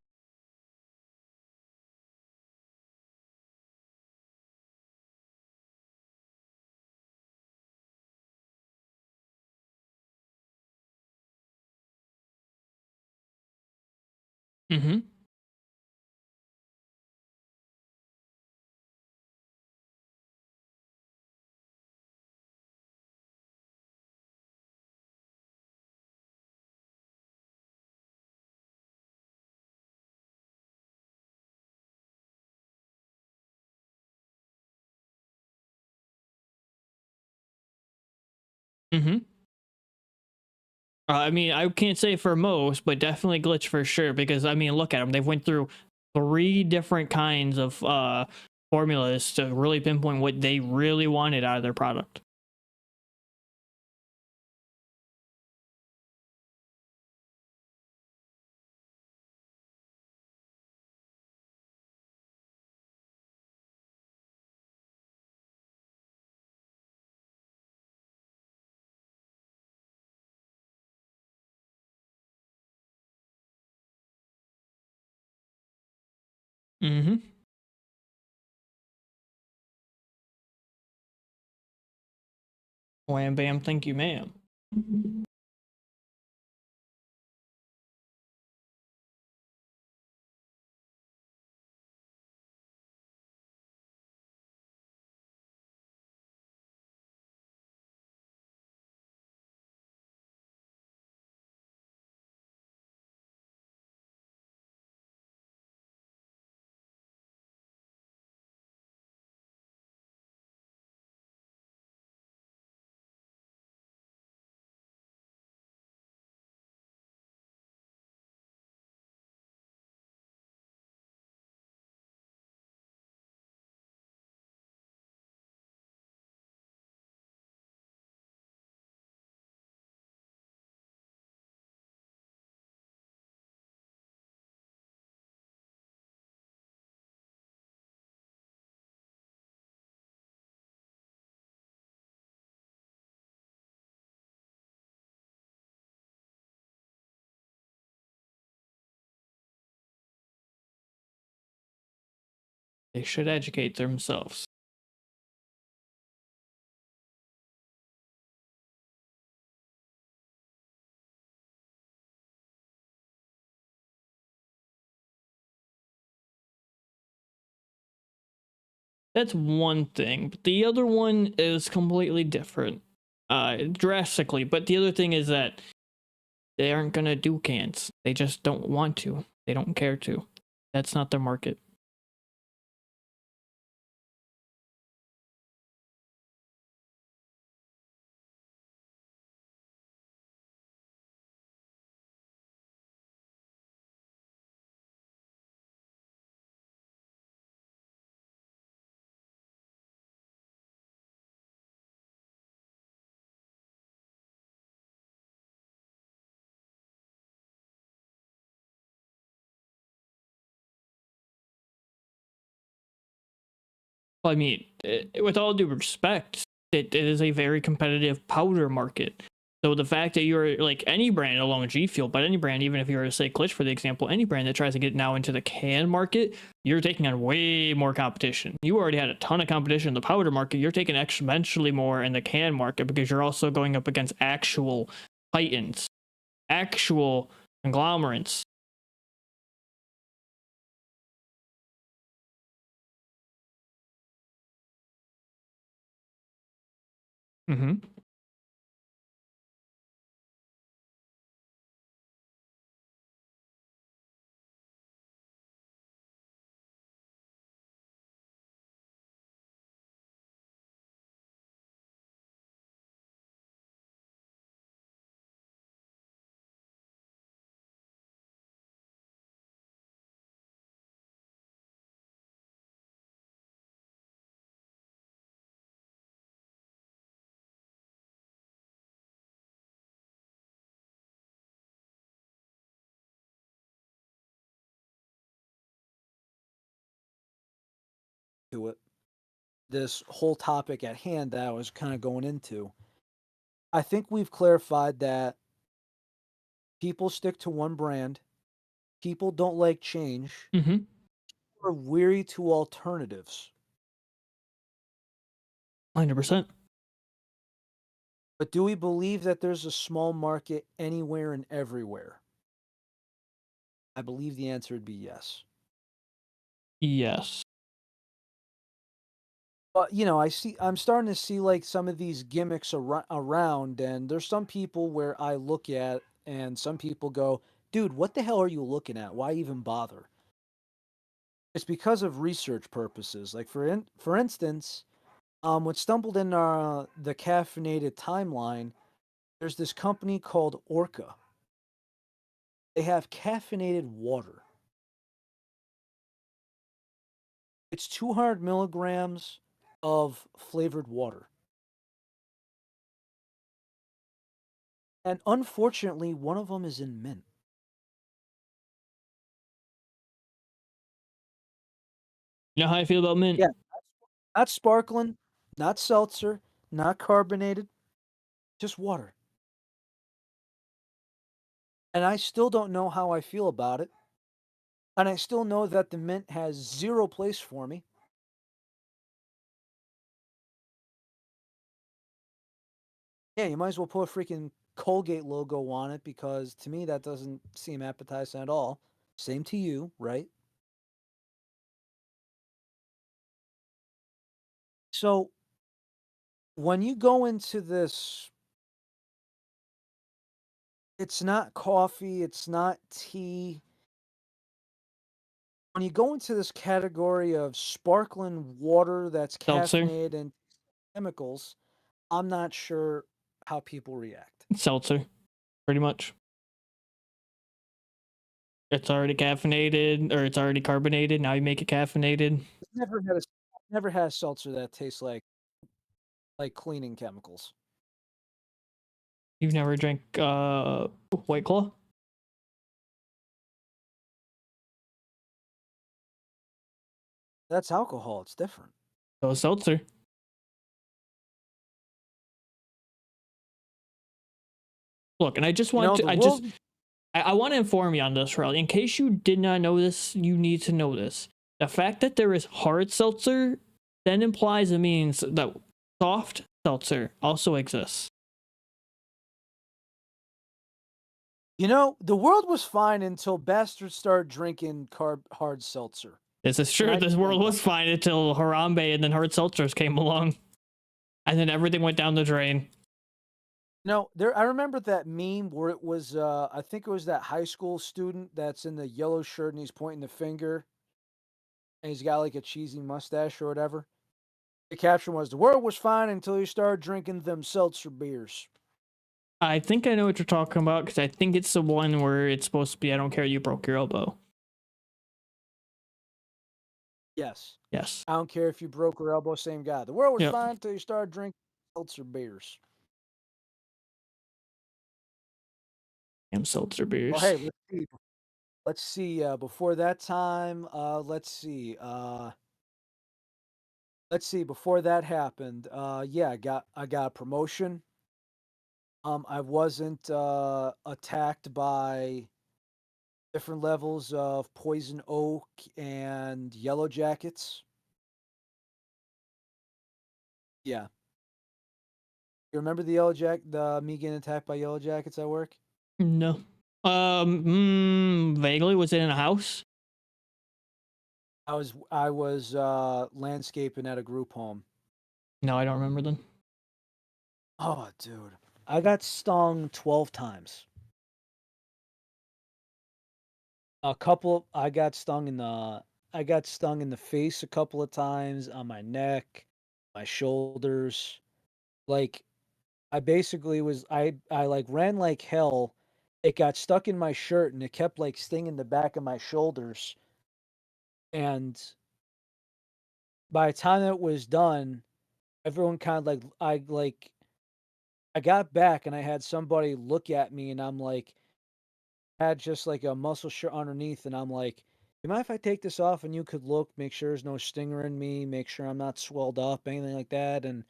Hmm. I mean, I can't say for most, but definitely glitch for sure. Because I mean, look at them; they've went through three different kinds of formulas to really pinpoint what they really wanted out of their product. Hmm. Wham bam, thank you, ma'am. They should educate themselves. That's one thing. But the other one is completely different, drastically. But the other thing is that they aren't gonna do cans. They just don't want to. They don't care to. That's not their market. I mean, with all due respect, it is a very competitive powder market. So the fact that you're like any brand along G Fuel, but any brand, even if you were to say Glitch for the example, any brand that tries to get now into the can market, you're taking on way more competition. You already had a ton of competition in the powder market. You're taking exponentially more in the can market because you're also going up against actual titans, actual conglomerates. Mm-hmm. To it. This whole topic at hand that I was kind of going into. I think we've clarified that people stick to one brand. People don't like change. Mm-hmm. Are weary to alternatives. 100%. But do we believe that there's a small market anywhere and everywhere? I believe the answer would be yes. Yes. But I'm starting to see like some of these gimmicks around, and there's some people where I look at, and some people go, "Dude, what the hell are you looking at? Why even bother?" It's because of research purposes. Like for instance, what stumbled in the caffeinated timeline, there's this company called Orca. They have caffeinated water. It's 200 milligrams of flavored water. And unfortunately, one of them is in mint. You know how I feel about mint? Yeah, not sparkling, not seltzer, not carbonated, just water. And I still don't know how I feel about it. And I still know that the mint has zero place for me. Yeah, you might as well put a freaking Colgate logo on it because to me that doesn't seem appetizing at all. Same to you, right? So when you go into this, it's not coffee, it's not tea. When you go into this category of sparkling water that's Seltzer. caffeinated and chemicals, I'm not sure how people react. Seltzer, pretty much. It's already caffeinated or it's already carbonated. Now you make it caffeinated. Never had a seltzer that tastes like cleaning chemicals. You've never drank White Claw? That's alcohol. It's different. So seltzer. Look, and I just You want know, to the world. I want to inform you on this, Riley. In case you did not know this, you need to know this. The fact that there is hard seltzer then implies it means that soft seltzer also exists. You know, the world was fine until bastards started drinking hard seltzer. This is And true. I This stand world by. was fine until Harambe and then hard seltzers came along, and then everything went down the drain. No, there. I remember that meme where it was. I think it was that high school student that's in the yellow shirt and he's pointing the finger, and he's got like a cheesy mustache or whatever. The caption was, "The world was fine until you started drinking them seltzer beers." I think I know what you're talking about because I think it's the one where it's supposed to be I don't care you broke your elbow. Yes. Yes. I don't care if you broke your elbow, same guy. The world was Yep. fine until you started drinking seltzer beers. Damn seltzer Well, beers. hey, let's see. Let's see. Before that time, let's see. Let's see. Before that happened, yeah, I got a promotion. I wasn't attacked by different levels of poison oak and yellow jackets. Yeah, you remember the me getting attacked by yellow jackets at work? No. Vaguely was it in a house? I was landscaping at a group home. No, I don't remember then. Oh, dude, I got stung 12 times. I got stung in the face a couple of times, on my neck, my shoulders. Like I basically was I like ran like hell. It got stuck in my shirt and it kept like stinging the back of my shoulders. And by the time it was done, everyone kind of I got back and I had somebody look at me and I'm like had just like a muscle shirt underneath and I'm like, "You mind if I take this off and you could look, make sure there's no stinger in me, make sure I'm not swelled up, anything like that?" And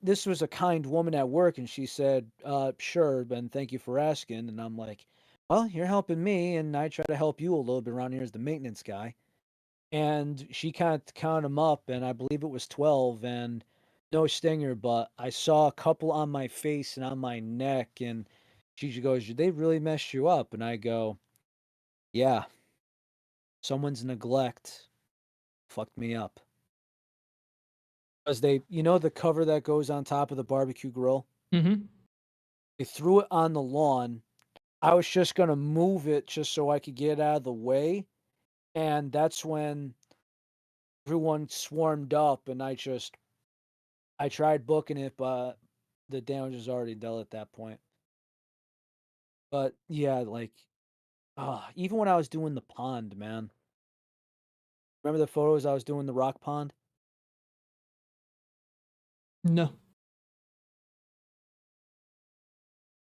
this was a kind woman at work and she said, sure, and thank you for asking." And I'm like, "Well, you're helping me and I try to help you a little bit around here as the maintenance guy." And she kind of counted them up and I believe it was 12 and no stinger, but I saw a couple on my face and on my neck and she just goes, "Did they really mess you up?" And I go, "Yeah, someone's neglect fucked me up." Because the cover that goes on top of the barbecue grill? Mm-hmm. They threw it on the lawn. I was just gonna move it just so I could get out of the way, and that's when everyone swarmed up, and I tried booking it, but the damage was already done at that point. But yeah, like, even when I was doing the pond, man. Remember the photos I was doing the rock pond? No.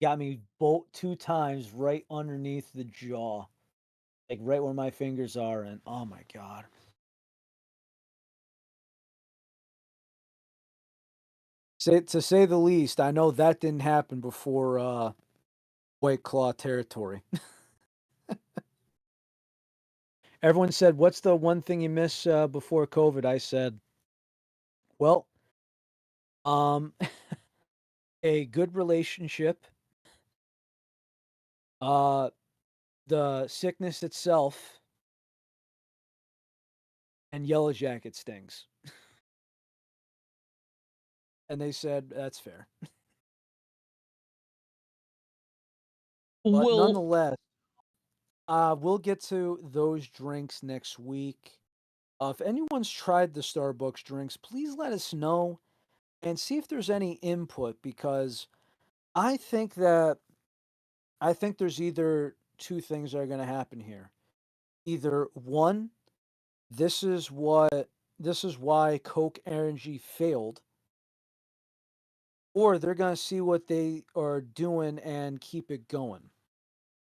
Got me both 2 times right underneath the jaw, like right where my fingers are, and oh my god. To say the least, I know that didn't happen before White Claw territory. Everyone said, "What's the one thing you miss before COVID?" I said, "Well, um, a good relationship, uh, the sickness itself, and yellow jacket stings." And they said, "That's fair." But Well, nonetheless, we'll get to those drinks next week. If anyone's tried the Starbucks drinks, please let us know and see if there's any input because I think that I think there's either two things that are going to happen here. Either one, this is what this is why Coke Energy failed, or they're going to see what they are doing and keep it going.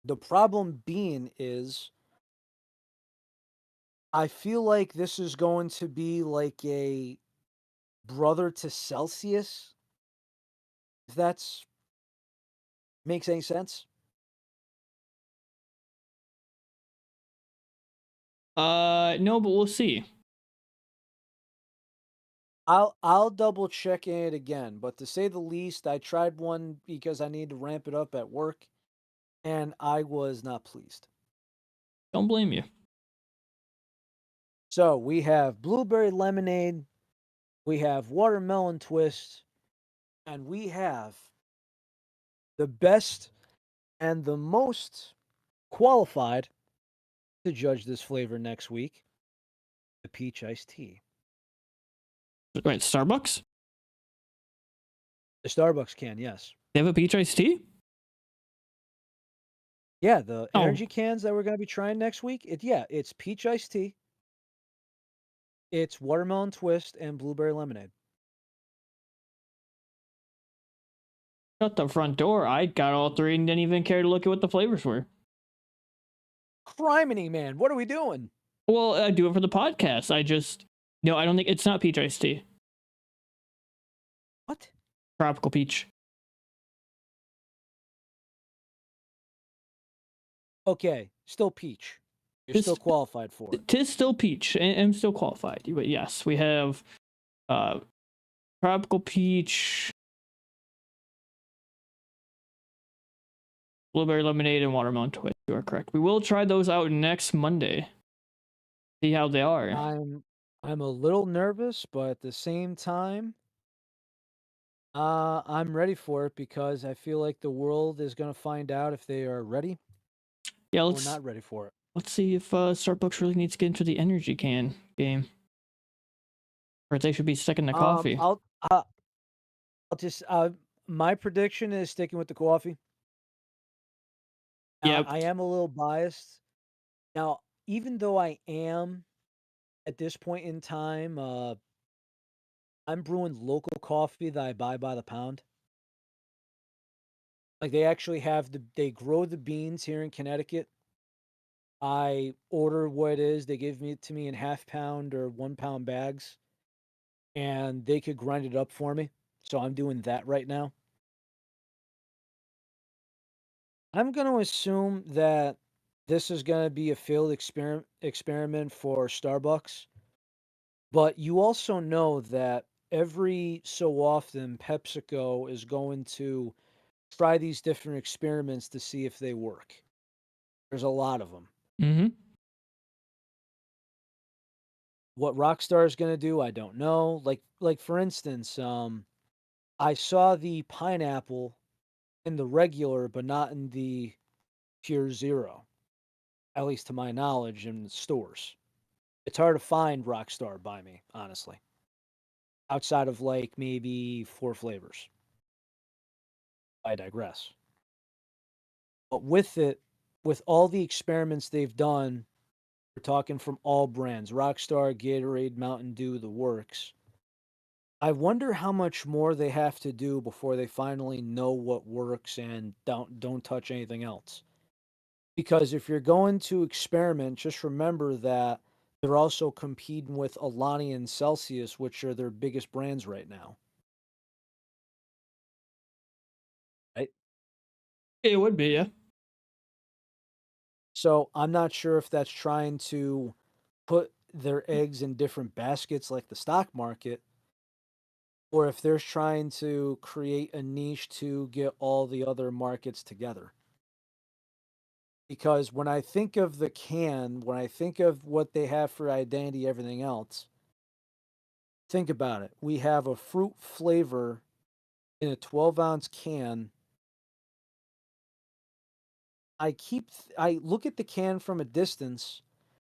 The problem being is I feel like this is going to be like a brother to Celsius, if that's makes any sense. no, but we'll see. I'll double check it again, but to say the least, I tried one because I need to ramp it up at work, and I was not pleased. Don't blame you. So we have blueberry lemonade, we have watermelon twist, and we have the best and the most qualified to judge this flavor next week, the peach iced tea. Wait, Starbucks? The Starbucks can, yes. They have a peach iced tea? Yeah, the Oh, energy cans that we're gonna be trying next week, it's peach iced tea, it's watermelon twist, and blueberry lemonade. shut the front door. I got all three and didn't even care to look at what the flavors were. Criminy, man, what are we doing? Well, I do it for the podcast. No, I don't think it's not peach iced tea. What? Tropical peach. Okay, still peach. You're still It's, qualified for it. tis still peach. I'm still qualified. But yes, we have uh, tropical peach, blueberry lemonade, and watermelon twist. You are correct. We will try those out next Monday. See how they are. I'm a little nervous, but at the same time, I'm ready for it because I feel like the world is gonna find out if they are ready Yeah, or not ready for it. let's see if Starbucks really needs to get into the energy can game, or if they should be sticking to Um, coffee. I'll uh, I'll just my prediction is sticking with the coffee. Yeah, I am a little biased. Now, even though I am at this point in time, I'm brewing local coffee that I buy by the pound. Like they actually they grow the beans here in Connecticut. I order what it is. They give it to me in half pound or 1 pound bags, and they could grind it up for me. So I'm doing that right now. I'm going to assume that this is going to be a failed experiment for Starbucks, but you also know that every so often PepsiCo is going to try these different experiments to see if they work. There's a lot of them. mm-hmm. What Rockstar is going to do, I don't know. Like for instance, I saw the pineapple in the regular, but not in the pure zero, at least to my knowledge, in the stores. It's hard to find Rockstar by me, honestly, outside of like maybe 4 flavors. I digress. But with it, with all the experiments they've done, we're talking from all brands Rockstar, Gatorade, Mountain Dew, the works. I wonder how much more they have to do before they finally know what works and don't touch anything else. Because if you're going to experiment, just remember that they're also competing with Alani and Celsius, which are their biggest brands right now. Right? It would be, yeah. So I'm not sure if that's trying to put their eggs in different baskets like the stock market, or if they're trying to create a niche to get all the other markets together. Because when I think of the can, when I think of what they have for identity, everything else, think about it. We have a fruit flavor in a 12-ounce can. I look at the can from a distance.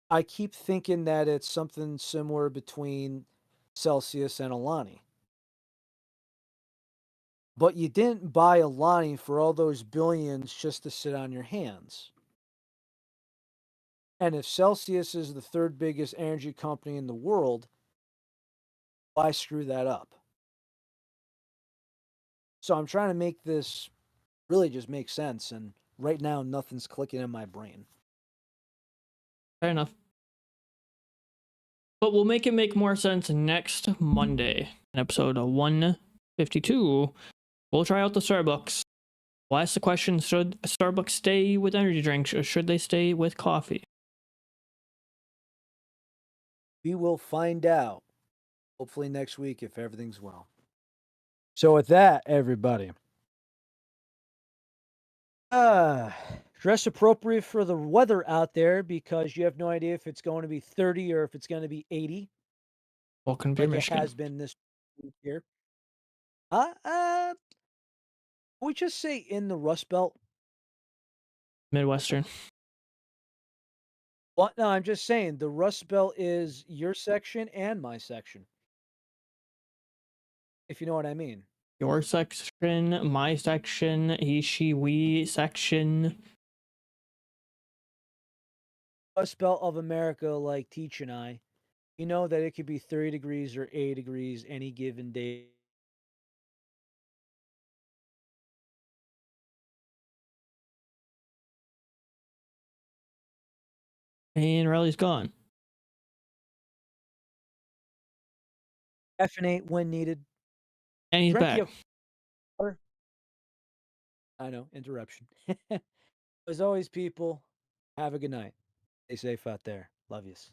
I keep thinking that it's something similar between Celsius and Alani. But you didn't buy Alani for all those billions just to sit on your hands. And if Celsius is the third biggest energy company in the world, why screw that up? So I'm trying to make this really just make sense. And right now, nothing's clicking in my brain. Fair enough. But we'll make it make more sense next Monday in episode 152. We'll try out the Starbucks. We'll ask the question, should Starbucks stay with energy drinks or should they stay with coffee? We will find out hopefully next week if everything's well. So, with that, everybody, Dress appropriate for the weather out there because you have no idea if it's going to be 30 or if it's going to be 80 Welcome to like it Michigan. has been this week here. We just say in the Rust Belt. Midwestern. Well, no, I'm just saying the Rust Belt is your section and my section, if you know what I mean. Your section, my section, he, she, we section. Rust Belt of America, like Teach and I, you know that it could be 30 degrees or 80 degrees any given day. And Riley's gone. Caffeinate when needed. And he's Drink back. your water. I know, interruption. As always, people, have a good night. Stay safe out there. Love yous.